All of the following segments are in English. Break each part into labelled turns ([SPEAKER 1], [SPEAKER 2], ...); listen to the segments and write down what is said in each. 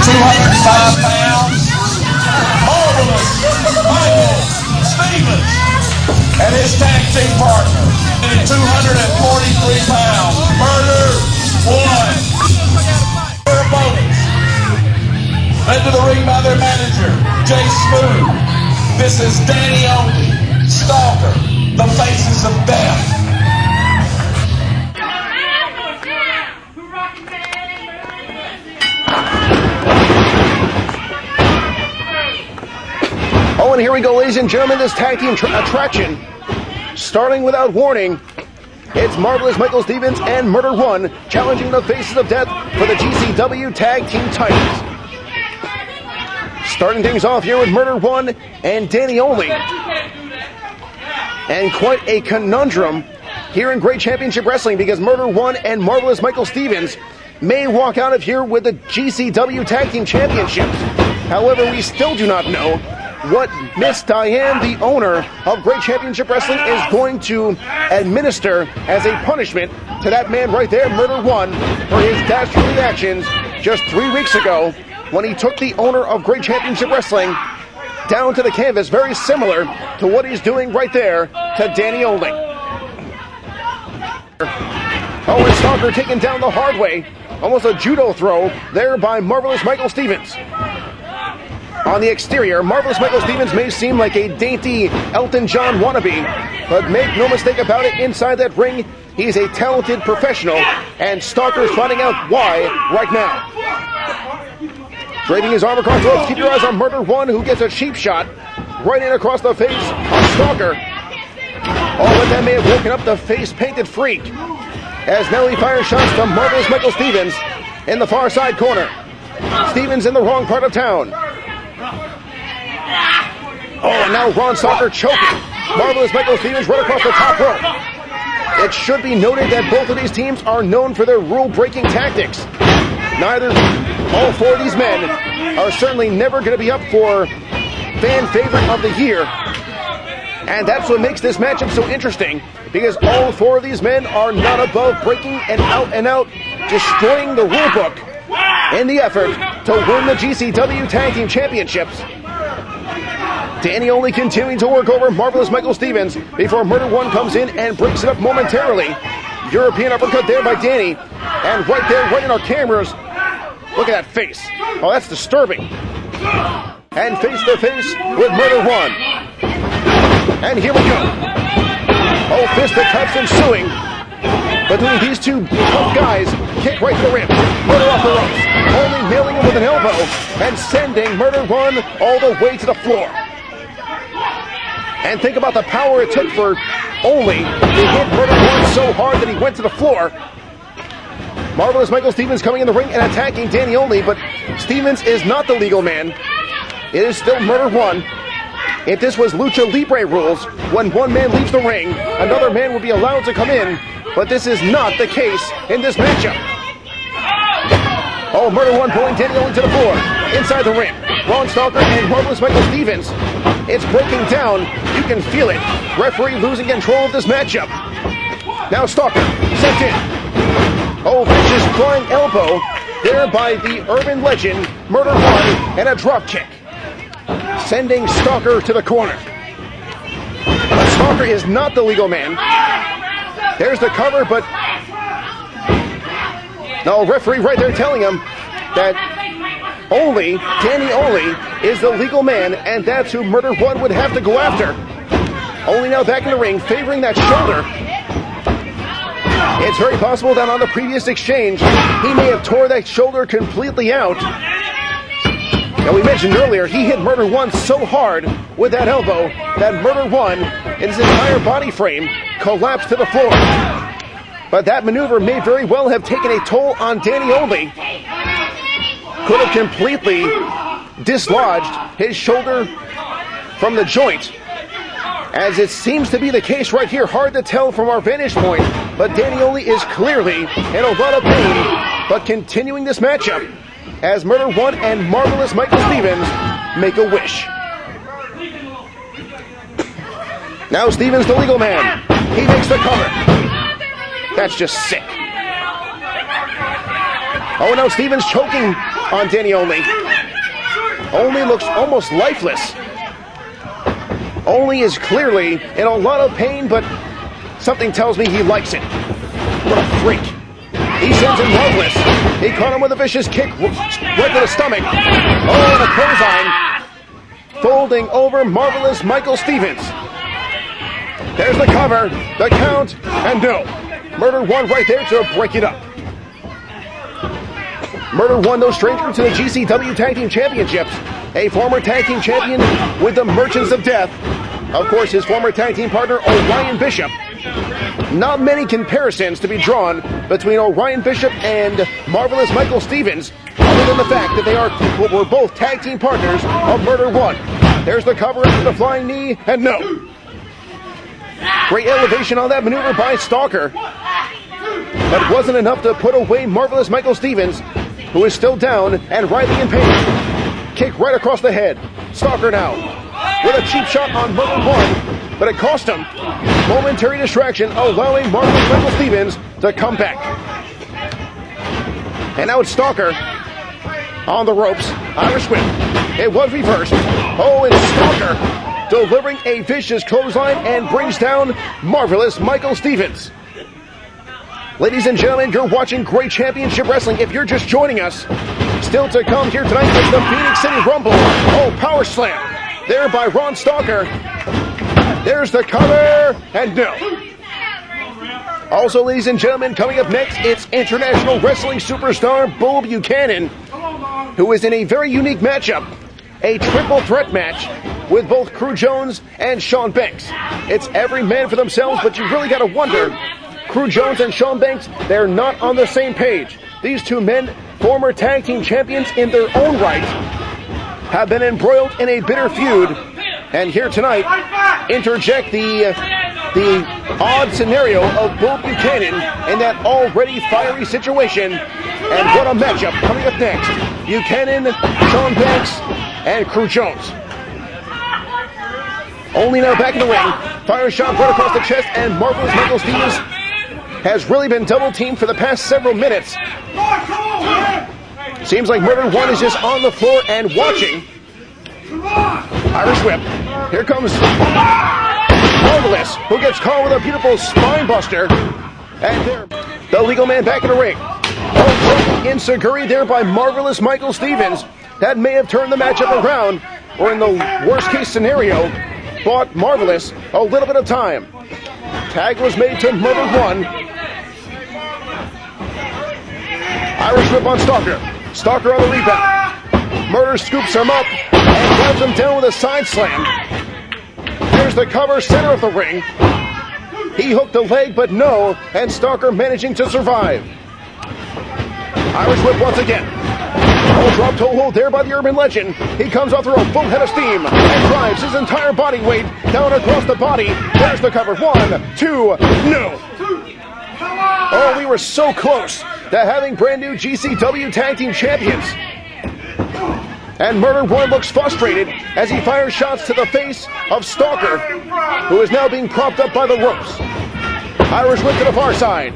[SPEAKER 1] 205 pounds, Marvelous Michael Stevens, and his tag team partner, 243 pounds, Murder One. Their opponents, led to the ring by their manager, Jay Smooth. This is Danny Only, Stalker, the Faces of Death.
[SPEAKER 2] Oh, and here we go, ladies and gentlemen, this tag team attraction, starting without warning. It's Marvelous Michael Stevens and Murder One challenging the Faces of Death for the GCW Tag Team titles. Starting things off here with Murder One and Danny Only. And quite a conundrum here in Great Championship Wrestling, because Murder One and Marvelous Michael Stevens may walk out of here with the GCW Tag Team Championships. However, we still do not know what Miss Diane, the owner of Great Championship Wrestling, is going to administer as a punishment to that man right there, Murder One, for his dastardly actions just 3 weeks ago when he took the owner of Great Championship Wrestling down to the canvas, very similar to what he's doing right there to Danny Only. Oh, and Stalker taken down the hard way, almost a judo throw there by Marvelous Michael Stevens. On the exterior, Marvelous Michael Stevens may seem like a dainty Elton John wannabe, but make no mistake about it, inside that ring, he's a talented professional, and Stalker's finding out why right now. Draping his arm across the ropes, keep your eyes on Murder One, who gets a cheap shot right in across the face of Stalker. Oh, but that may have woken up the face-painted freak, as Nelly fires shots to Marvelous Michael Stevens in the far side corner. Stevens in the wrong part of town. Oh, and now Ron Stalker choking Marvelous Michael Stevens right across the top rope. It should be noted that both of these teams are known for their rule-breaking tactics. All four of these men are certainly never going to be up for fan favorite of the year. And that's what makes this matchup so interesting, because all four of these men are not above breaking and out destroying the rule book in the effort to win the GCW Tag Team Championships. Danny Only continuing to work over Marvelous Michael Stevens before Murder One comes in and breaks it up momentarily. European uppercut there by Danny. And right there, right in our cameras, look at that face. Oh, that's disturbing. And face to face with Murder One. And here we go. Oh, fisticuffs ensuing between these two tough guys. Kick right to the ribs. Murder off the ropes. Only nailing him with an elbow and sending Murder One all the way to the floor. And think about the power it took for Only to hit Murder One so hard that he went to the floor. Marvelous Michael Stevens coming in the ring and attacking Danny Only, but Stevens is not the legal man. It is still Murder One. If this was Lucha Libre rules, when one man leaves the ring, another man would be allowed to come in, but this is not the case in this matchup. Oh, Murder One pulling Danny Only to the floor, inside the ring. Ron Stalker and Marvelous Michael Stevens. It's breaking down. You can feel it. Referee losing control of this matchup. Now Stalker, sent in. Oh, vicious flying elbow there by the urban legend, Murder One, and a drop kick, sending Stalker to the corner. But Stalker is not the legal man. There's the cover, but no, referee right there telling him that Danny Only is the legal man, and that's who Murder One would have to go after. Only now back in the ring, favoring that shoulder. It's very possible that on the previous exchange, he may have tore that shoulder completely out. Now, we mentioned earlier, he hit Murder One so hard with that elbow that Murder One, in his entire body frame, collapsed to the floor. But that maneuver may very well have taken a toll on Danny Only. Could have completely dislodged his shoulder from the joint, as it seems to be the case right here. Hard to tell from our vantage point, but Danny Only is clearly in a lot of pain, but continuing this matchup as Murder One and Marvelous Michael Stevens make a wish. Now Stevens, the legal man, he makes the cover. That's just sick. Oh, now Stevens choking on Danny Only. Only looks almost lifeless. Only is clearly in a lot of pain, but something tells me he likes it. What a freak. He sends him Marvelous. He caught him with a vicious kick right to the stomach. Oh, and a clothesline. Folding over Marvelous Michael Stevens. There's the cover, the count, and no. Murder One right there to break it up. Murder One, no stranger to the GCW Tag Team Championships. A former Tag Team Champion with the Merchants of Death. Of course, his former Tag Team partner, Orion Bishop. Not many comparisons to be drawn between Orion Bishop and Marvelous Michael Stevens, other than the fact that they were both Tag Team partners of Murder One. There's the cover after the flying knee, and no. Great elevation on that maneuver by Stalker. But wasn't enough to put away Marvelous Michael Stevens, who is still down and writhing in pain. Kick right across the head. Stalker now with a cheap shot on Murder One, but it cost him. Momentary distraction, allowing Marvelous Michael Stevens to come back. And now it's Stalker on the ropes. Irish whip. It was reversed. Oh, and Stalker delivering a vicious clothesline and brings down Marvelous Michael Stevens. Ladies and gentlemen, you're watching Great Championship Wrestling. If you're just joining us, still to come here tonight is the Phoenix City Rumble. Oh, power slam there by Ron Stalker. There's the cover, and no. Also, ladies and gentlemen, coming up next, it's international wrestling superstar Bull Buchanan, who is in a very unique matchup, a triple threat match with both Crew Jones and Shawn Banks. It's every man for themselves, but you really got to wonder, Crew Jones and Shawn Banks, they're not on the same page. These two men, former tag team champions in their own right, have been embroiled in a bitter feud, and here tonight, interject the odd scenario of Bull Buchanan in that already fiery situation. And what a matchup coming up next. Buchanan, Shawn Banks, and Crew Jones. Only now back in the ring. Fire shot right across the chest, and Marvelous Michael Stevens has really been double teamed for the past several minutes. Seems like Murder One is just on the floor and watching. Irish whip. Here comes Marvelous, who gets caught with a beautiful spine buster. And there, the legal man back in the ring. Oh, insecurity there by Marvelous Michael Stevens. That may have turned the matchup around, or in the worst case scenario, bought Marvelous a little bit of time. Tag was made to Murder One. Irish whip on Stalker. Stalker on the rebound. Murder scoops him up and grabs him down with a side slam. There's the cover, center of the ring. He hooked the leg, but no, and Stalker managing to survive. Irish whip once again. Oh, drop toe hold there by the urban legend. He comes off through a full head of steam and drives his entire body weight down across the body. There's the cover. 1, 2, no. Oh, we were so close to having brand new GCW Tag Team Champions. And Murder One looks frustrated as he fires shots to the face of Stalker, who is now being propped up by the ropes. Irish whip to the far side.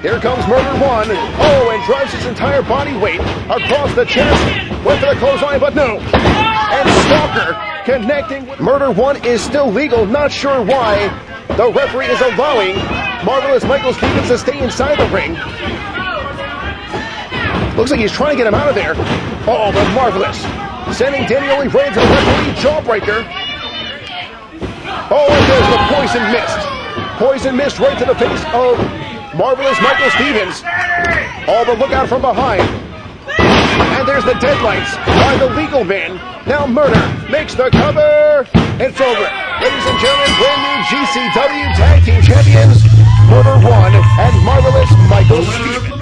[SPEAKER 2] Here comes Murder One. Oh, and drives his entire body weight across the chest. Went for the clothesline, but no. And Stalker connecting with Murder One is still legal. Not sure why the referee is allowing Marvelous Michael Stevens to stay inside the ring. Looks like he's trying to get him out of there. Oh, but Marvelous sending Danny Only right into the referee jawbreaker. Oh, and there's the poison mist. Poison mist right to the face of Marvelous Michael Stevens. Oh, but look out from behind. And there's the deadlights by the legal man. Now Murder makes the cover. It's over. Ladies and gentlemen, brand new GCW Tag Team Champions, Murder One and Marvelous Michael Stevens.